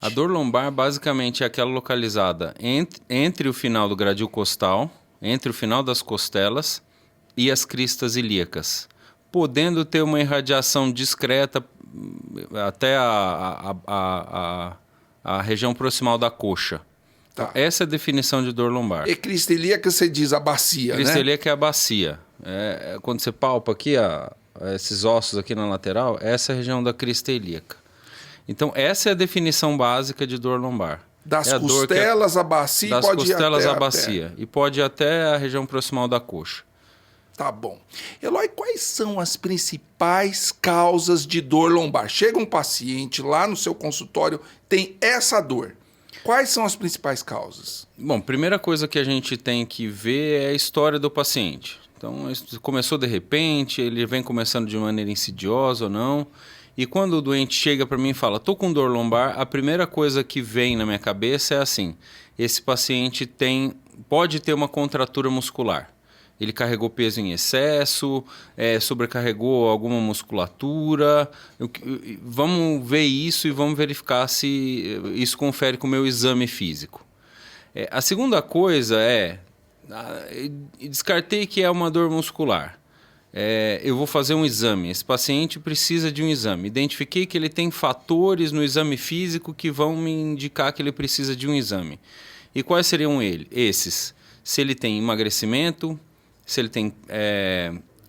A dor lombar basicamente é aquela localizada entre o final do gradil costal, entre o final das costelas e as cristas ilíacas, podendo ter uma irradiação discreta até a região proximal da coxa. Tá. Então, essa é a definição de dor lombar. E crista ilíaca você diz a bacia, Crista né? ilíaca é a bacia. Quando você palpa aqui, esses ossos aqui na lateral, essa é a região da crista ilíaca. Então, essa é a definição básica de dor lombar. Das costelas à bacia das pode ir costelas até à bacia. E pode ir até a região proximal da coxa. Tá bom. Eloy, quais são as principais causas de dor lombar? Chega um paciente lá no seu consultório, tem essa dor. Quais são as principais causas? Bom, primeira coisa que a gente tem que ver é a história do paciente. Então, isso começou de repente, ele vem começando de maneira insidiosa ou não. E quando o doente chega para mim e fala, tô com dor lombar, a primeira coisa que vem na minha cabeça é assim, esse paciente pode ter uma contratura muscular. Ele carregou peso em excesso, sobrecarregou alguma musculatura. Vamos ver isso e vamos verificar se isso confere com o meu exame físico. A segunda coisa descartei que é uma dor muscular. Eu vou fazer um exame. Esse paciente precisa de um exame. Identifiquei que ele tem fatores no exame físico que vão me indicar que ele precisa de um exame. E quais seriam esses? Se ele tem emagrecimento, se ele tem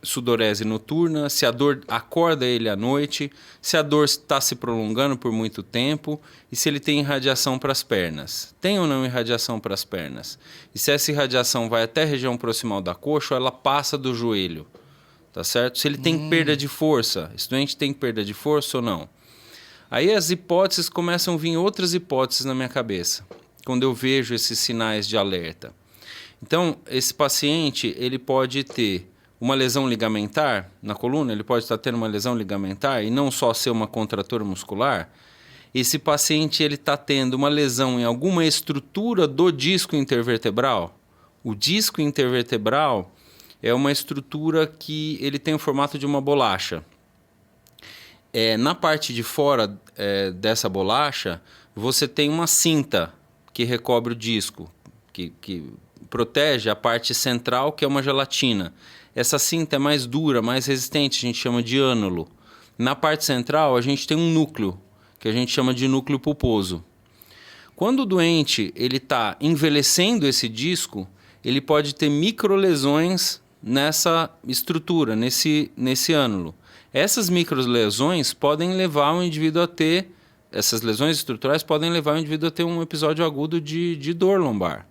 sudorese noturna, se a dor acorda ele à noite, se a dor está se prolongando por muito tempo e se ele tem irradiação para as pernas. Tem ou não irradiação para as pernas? E se essa irradiação vai até a região proximal da coxa ou ela passa do joelho? Tá certo? Se ele tem perda de força, esse doente tem perda de força ou não? Aí as hipóteses começam a vir outras hipóteses na minha cabeça, quando eu vejo esses sinais de alerta. Então, esse paciente, ele pode ter uma lesão ligamentar na coluna, ele pode estar tendo uma lesão ligamentar e não só ser uma contratura muscular. Esse paciente, ele está tendo uma lesão em alguma estrutura do disco intervertebral. O disco intervertebral é uma estrutura que ele tem o formato de uma bolacha. Na parte de fora dessa bolacha, você tem uma cinta que recobre o disco, que protege a parte central, que é uma gelatina. Essa cinta é mais dura, mais resistente, a gente chama de ânulo. Na parte central, a gente tem um núcleo, que a gente chama de núcleo pulposo. Quando o doente está envelhecendo esse disco, ele pode ter microlesões nessa estrutura, nesse ânulo. Essas microlesões podem levar o indivíduo a ter, essas lesões estruturais podem levar o indivíduo a ter um episódio agudo de dor lombar.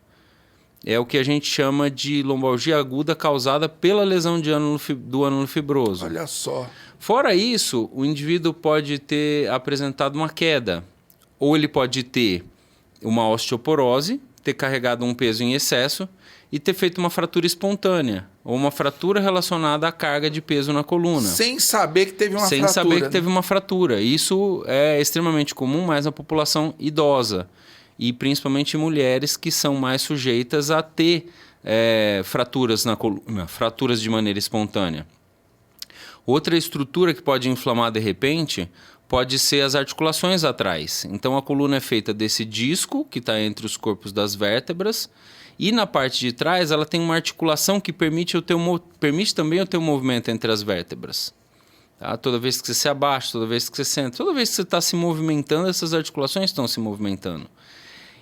É o que a gente chama de lombalgia aguda causada pela lesão do ânulo fibroso. Olha só. Fora isso, o indivíduo pode ter apresentado uma queda, ou ele pode ter uma osteoporose, ter carregado um peso em excesso e ter feito uma fratura espontânea, ou uma fratura relacionada à carga de peso na coluna. Sem saber que teve uma fratura. Sem saber que teve uma fratura. Isso é extremamente comum, mais na população idosa. E principalmente mulheres que são mais sujeitas a ter fraturas na coluna, fraturas de maneira espontânea. Outra estrutura que pode inflamar de repente pode ser as articulações atrás. Então a coluna é feita desse disco que está entre os corpos das vértebras e na parte de trás ela tem uma articulação que permite também o teu movimento entre as vértebras. Tá? Toda vez que você se abaixa, toda vez que você senta, toda vez que você está se movimentando, essas articulações estão se movimentando.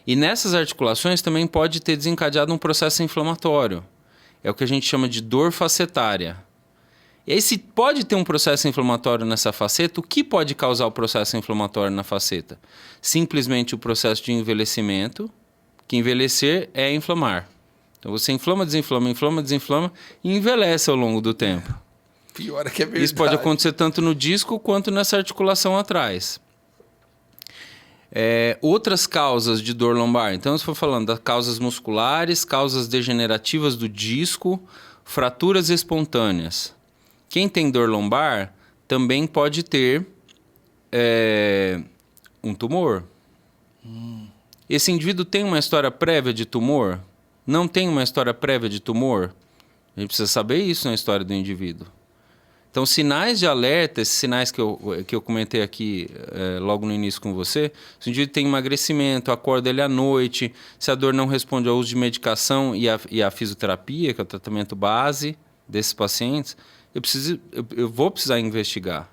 E nessas articulações também pode ter desencadeado um processo inflamatório. É o que a gente chama de dor facetária. E aí, se pode ter um processo inflamatório nessa faceta, o que pode causar o processo inflamatório na faceta? Simplesmente o processo de envelhecimento, que envelhecer é inflamar. Então você inflama, desinflama, inflama, desinflama e envelhece ao longo do tempo. Pior é que é verdade. Isso pode acontecer tanto no disco quanto nessa articulação atrás. Outras causas de dor lombar. Então, se for falando das causas musculares, causas degenerativas do disco, fraturas espontâneas. Quem tem dor lombar também pode ter um tumor. Esse indivíduo tem uma história prévia de tumor? Não tem uma história prévia de tumor? A gente precisa saber isso na história do indivíduo. Então, sinais de alerta, esses sinais que eu comentei aqui logo no início com você, se o indivíduo tem emagrecimento, acorda ele à noite, se a dor não responde ao uso de medicação e a fisioterapia, que é o tratamento base desses pacientes, eu vou precisar investigar.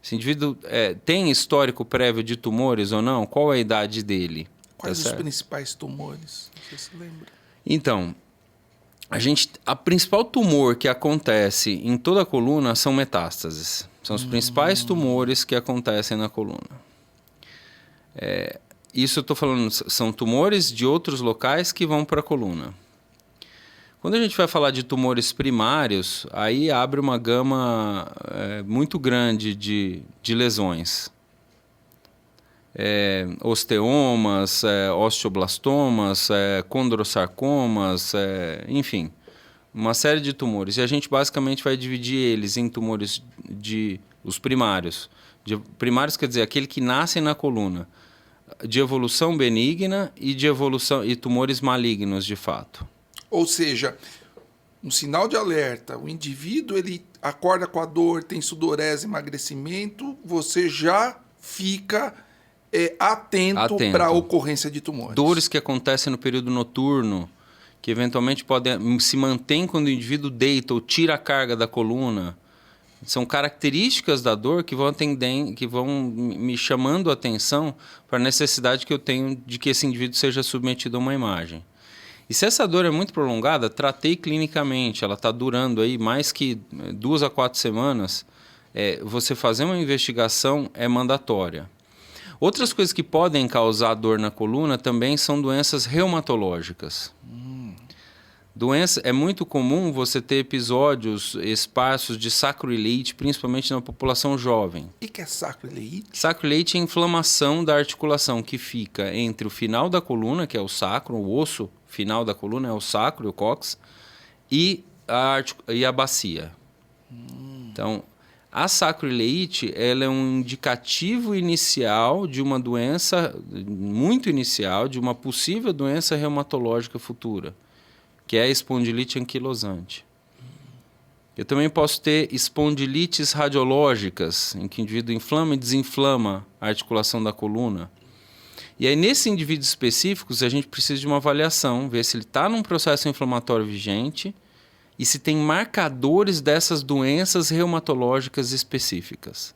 Esse indivíduo tem histórico prévio de tumores ou não? Qual é a idade dele? Quais os principais tumores? Você se lembra? Então, a principal tumor que acontece em toda a coluna são metástases. São os principais tumores que acontecem na coluna. Isso eu estou falando, são tumores de outros locais que vão para a coluna. Quando a gente vai falar de tumores primários, aí abre uma gama muito grande de lesões. Osteomas, osteoblastomas, condrosarcomas, enfim, uma série de tumores. E a gente basicamente vai dividir eles em tumores os primários. Primários quer dizer aquele que nascem na coluna, de evolução benigna e tumores malignos de fato. Ou seja, um sinal de alerta, o indivíduo ele acorda com a dor, tem sudorese, emagrecimento, você já fica atento para a ocorrência de tumores. Dores que acontecem no período noturno, que eventualmente podem se manter quando o indivíduo deita ou tira a carga da coluna. São características da dor que vão me chamando a atenção para a necessidade que eu tenho de que esse indivíduo seja submetido a uma imagem. E se essa dor é muito prolongada, tratei clinicamente, ela está durando aí mais que 2 a 4 semanas, você fazer uma investigação é mandatória. Outras coisas que podem causar dor na coluna também são doenças reumatológicas. É muito comum você ter episódios esparsos de sacroileite, principalmente na população jovem. O que é sacroileite? Sacroileite é a inflamação da articulação que fica entre o final da coluna, que é o sacro, o osso final da coluna é o sacro, o cóccix, e a bacia. Então, a sacroileite ela é um indicativo inicial de uma doença, muito inicial, de uma possível doença reumatológica futura, que é a espondilite anquilosante. Eu também posso ter espondilites radiológicas, em que o indivíduo inflama e desinflama a articulação da coluna. E aí, nesses indivíduos específicos, a gente precisa de uma avaliação, ver se ele está num processo inflamatório vigente e se tem marcadores dessas doenças reumatológicas específicas.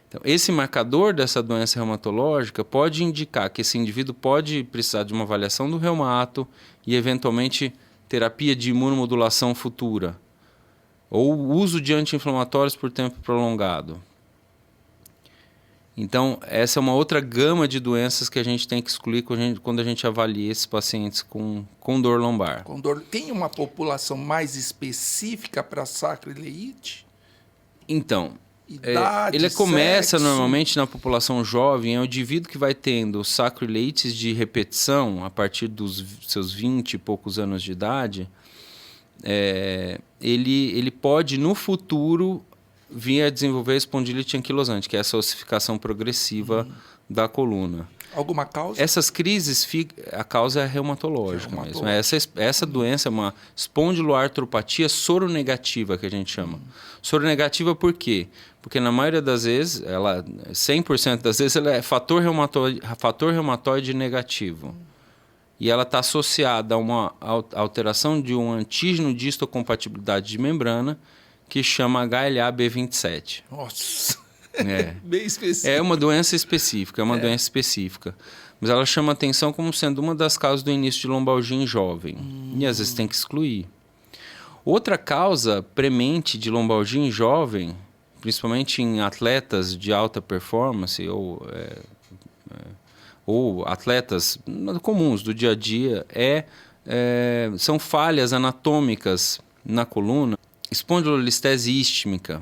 Então, esse marcador dessa doença reumatológica pode indicar que esse indivíduo pode precisar de uma avaliação do reumato e, eventualmente, terapia de imunomodulação futura ou uso de anti-inflamatórios por tempo prolongado. Então, essa é uma outra gama de doenças que a gente tem que excluir quando a gente avalia esses pacientes com dor lombar. Tem uma população mais específica para sacroileite? Então, idade, ele começa sexo? Normalmente na população jovem, é o indivíduo que vai tendo sacroileites de repetição a partir dos seus 20 e poucos anos de idade. Ele pode, no futuro, vir a desenvolver a espondilite anquilosante, que é essa ossificação progressiva da coluna. Alguma causa? Essas crises, a causa é reumatológica mesmo. Essa doença é uma espondiloartropatia soronegativa, que a gente chama. Soronegativa por quê? Porque na maioria das vezes, 100% das vezes, ela é fator reumatoide negativo. E ela está associada a uma alteração de um antígeno de histocompatibilidade de membrana, que chama HLA-B27. Nossa, bem específico. É uma doença específica, doença específica. Mas ela chama atenção como sendo uma das causas do início de lombalgia em jovem. E às vezes tem que excluir. Outra causa premente de lombalgia em jovem, principalmente em atletas de alta performance ou atletas comuns do dia a dia, são falhas anatômicas na coluna. Espondilolistese ístmica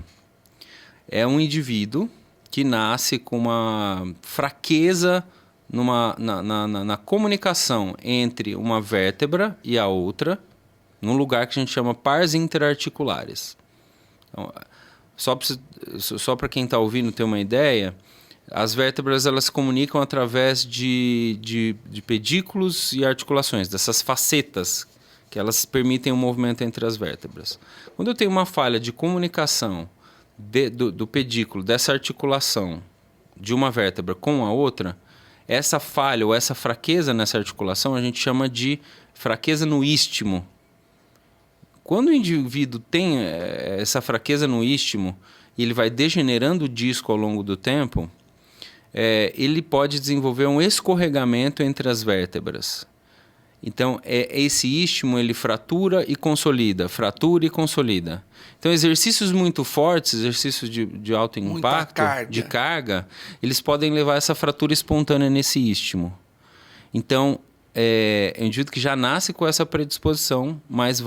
é um indivíduo que nasce com uma fraqueza na comunicação entre uma vértebra e a outra, num lugar que a gente chama pares interarticulares. Então, só para quem está ouvindo ter uma ideia, as vértebras elas se comunicam através de pedículos e articulações, dessas facetas que elas permitem o movimento entre as vértebras. Quando eu tenho uma falha de comunicação do pedículo, dessa articulação de uma vértebra com a outra, essa falha ou essa fraqueza nessa articulação a gente chama de fraqueza no istmo. Quando o indivíduo tem essa fraqueza no istmo e ele vai degenerando o disco ao longo do tempo, ele pode desenvolver um escorregamento entre as vértebras. Então, esse istmo ele fratura e consolida, fratura e consolida. Então, exercícios muito fortes, exercícios de alto impacto, de carga, eles podem levar a essa fratura espontânea nesse istmo. Então, é um indivíduo que já nasce com essa predisposição, mas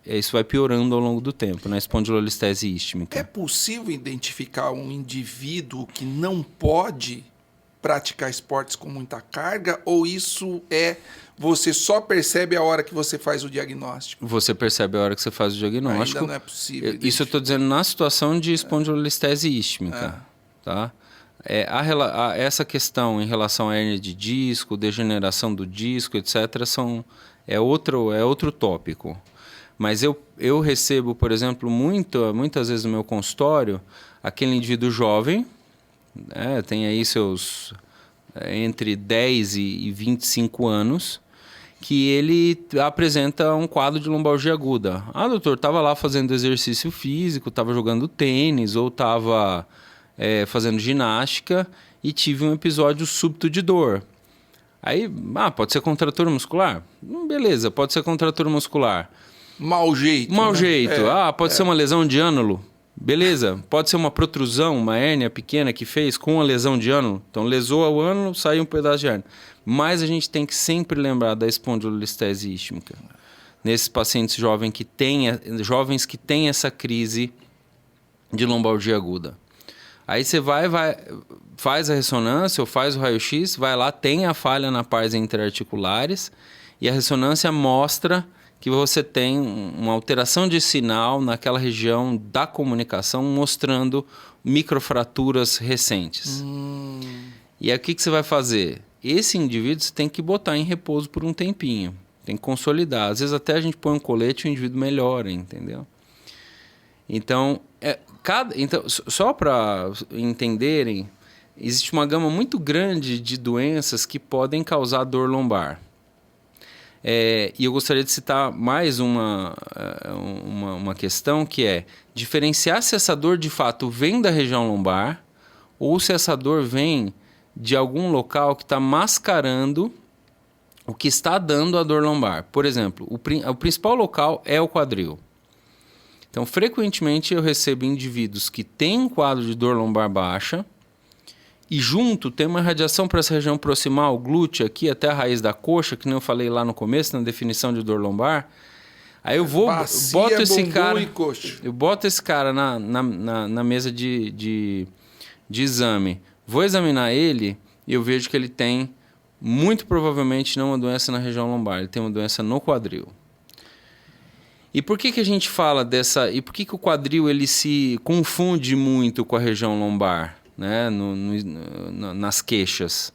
isso vai piorando ao longo do tempo, na espondilolistese ístmica. É possível identificar um indivíduo que não pode praticar esportes com muita carga, ou isso você só percebe a hora que você faz o diagnóstico? Você percebe a hora que você faz o diagnóstico. Ainda não é possível. Isso eu estou dizendo na situação de espondilolistese ístmica. Tá? Essa questão em relação à hérnia de disco, degeneração do disco, etc., é outro tópico. Mas eu recebo, por exemplo, muitas vezes no meu consultório, aquele indivíduo jovem, tem aí seus entre 10 e 25 anos, que ele apresenta um quadro de lombalgia aguda. Ah, doutor, estava lá fazendo exercício físico, estava jogando tênis ou estava fazendo ginástica e tive um episódio súbito de dor. Aí, pode ser contratura muscular? Beleza, pode ser contratura muscular. Mau jeito. Pode ser uma lesão de ânulo? Beleza, pode ser uma protrusão, uma hérnia pequena que fez com uma lesão de ânulo. Então, lesou o ânulo, saiu um pedaço de hérnia. Mas a gente tem que sempre lembrar da espondilolistese ístmica. Nesses pacientes jovens que têm essa crise de lombalgia aguda. Aí você faz a ressonância ou faz o raio-x, vai lá, tem a falha na pars interarticulares e a ressonância mostra que você tem uma alteração de sinal naquela região da comunicação, mostrando microfraturas recentes. E aí o que você vai fazer? Esse indivíduo você tem que botar em repouso por um tempinho, tem que consolidar. Às vezes até a gente põe um colete e o indivíduo melhora, entendeu? Então, só para entenderem, existe uma gama muito grande de doenças que podem causar dor lombar. E eu gostaria de citar mais uma questão, que é diferenciar se essa dor de fato vem da região lombar ou se essa dor vem de algum local que está mascarando o que está dando a dor lombar. Por exemplo, o principal local é o quadril. Então, frequentemente eu recebo indivíduos que têm um quadro de dor lombar baixa e junto tem uma irradiação para essa região proximal, glútea, aqui até a raiz da coxa, que nem eu falei lá no começo, na definição de dor lombar. Aí eu boto esse cara na mesa de exame, vou examinar ele e eu vejo que ele tem, muito provavelmente, não uma doença na região lombar, ele tem uma doença no quadril. E por que a gente fala dessa... E por que o quadril ele se confunde muito com a região lombar, né? Nas queixas?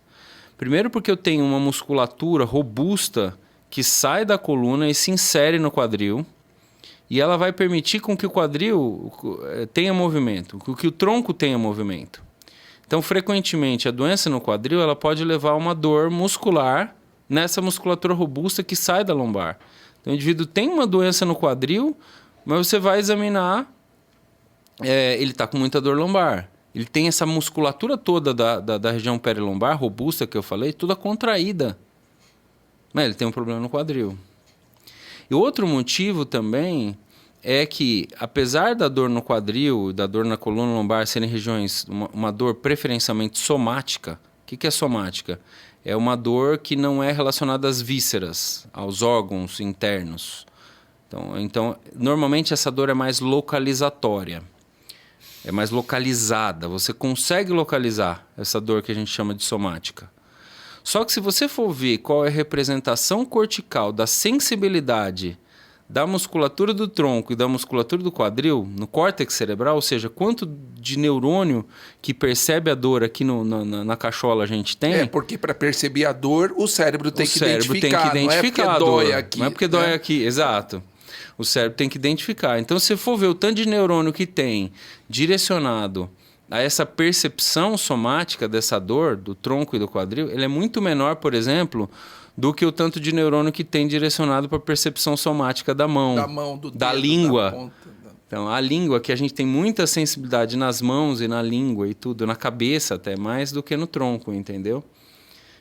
Primeiro porque eu tenho uma musculatura robusta que sai da coluna e se insere no quadril. E ela vai permitir com que o quadril tenha movimento, com que o tronco tenha movimento. Então, frequentemente, a doença no quadril ela pode levar a uma dor muscular nessa musculatura robusta que sai da lombar. Então, o indivíduo tem uma doença no quadril, mas você vai examinar, ele está com muita dor lombar. Ele tem essa musculatura toda da região perilombar, robusta que eu falei, toda contraída. Mas ele tem um problema no quadril. E outro motivo também é que, apesar da dor no quadril, da dor na coluna lombar serem regiões, uma dor preferencialmente somática. O que é somática? É uma dor que não é relacionada às vísceras, aos órgãos internos. Então, normalmente essa dor é mais localizatória, é mais localizada. Você consegue localizar essa dor que a gente chama de somática. Só que se você for ver qual é a representação cortical da sensibilidade da musculatura do tronco e da musculatura do quadril, no córtex cerebral, ou seja, quanto de neurônio que percebe a dor aqui na cachola a gente tem... Porque para perceber a dor, o cérebro tem que identificar. Não é porque dói aqui. Não é porque dói aqui, exato. O cérebro tem que identificar. Então, se você for ver o tanto de neurônio que tem direcionado a essa percepção somática dessa dor, do tronco e do quadril, ele é muito menor, por exemplo, do que o tanto de neurônio que tem direcionado para a percepção somática da mão. Do dedo, da língua. Da ponta. Então, a língua, que a gente tem muita sensibilidade nas mãos e na língua e tudo, na cabeça até, mais do que no tronco, entendeu?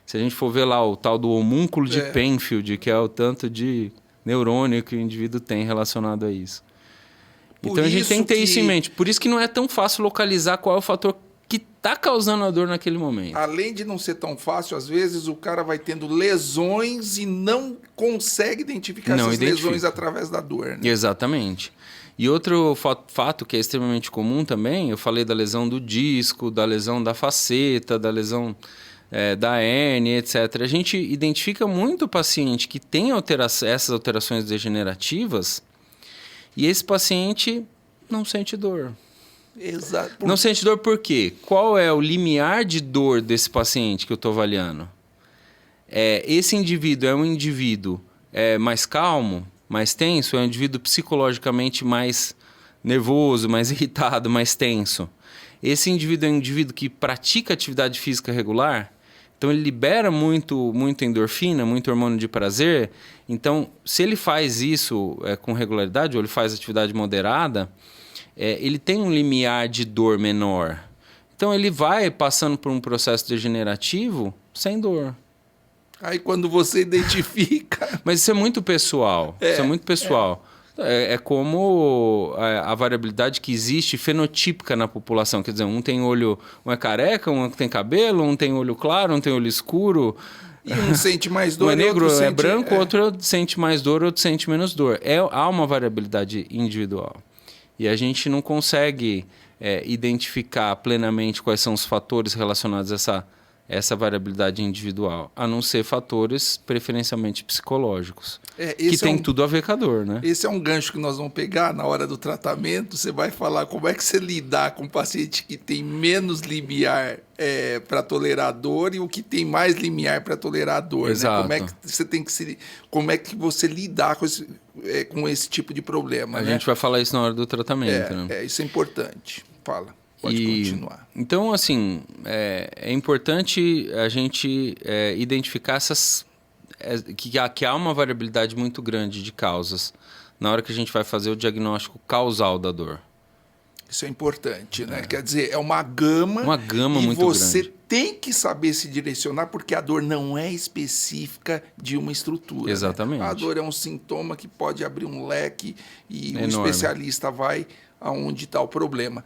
Se a gente for ver lá o tal do homúnculo de Penfield, que é o tanto de neurônio que o indivíduo tem relacionado a isso. Então, a gente tem que ter isso em mente. Por isso que não é tão fácil localizar qual é o fator que está causando a dor naquele momento. Além de não ser tão fácil, às vezes o cara vai tendo lesões e não consegue identificar essas lesões através da dor. Né? Exatamente. E outro fato que é extremamente comum também, eu falei da lesão do disco, da lesão da faceta, da lesão da hérnia, etc. A gente identifica muito o paciente que tem essas alterações degenerativas e esse paciente não sente dor. Exato. Não sente dor por quê? Qual é o limiar de dor desse paciente que eu estou avaliando? Esse indivíduo é um indivíduo mais calmo, mais tenso? É um indivíduo psicologicamente mais nervoso, mais irritado, mais tenso? Esse indivíduo é um indivíduo que pratica atividade física regular? Então, ele libera muito endorfina, muito hormônio de prazer. Então, se ele faz isso com regularidade, ou ele faz atividade moderada, ele tem um limiar de dor menor. Então, ele vai passando por um processo degenerativo sem dor. Aí, quando você identifica... Mas isso é muito pessoal. Isso é muito pessoal. É como a variabilidade que existe fenotípica na população. Quer dizer, um tem olho... Um é careca, um tem cabelo, um tem olho claro, um tem olho escuro. E um sente mais dor. Um é negro, outro é branco, outro sente mais dor, outro sente menos dor. Há uma variabilidade individual. E a gente não consegue identificar plenamente quais são os fatores relacionados a essa variabilidade individual, a não ser fatores preferencialmente psicológicos, que tem tudo a ver com a dor, né? Esse é um gancho que nós vamos pegar na hora do tratamento. Você vai falar como é que você lidar com um paciente que tem menos limiar para tolerar a dor e o que tem mais limiar para tolerar a dor. Exato. Né? Como é que você lidar com esse tipo de problema. A gente vai falar isso na hora do tratamento. Né? Isso é importante. Fala. Pode continuar. Então, assim, é importante a gente identificar que há uma variabilidade muito grande de causas na hora que a gente vai fazer o diagnóstico causal da dor. Isso é importante, né? Quer dizer, é uma gama muito grande. E você tem que saber se direcionar, porque a dor não é específica de uma estrutura. Exatamente. Né? A dor é um sintoma que pode abrir um leque e enorme. O especialista vai aonde está o problema.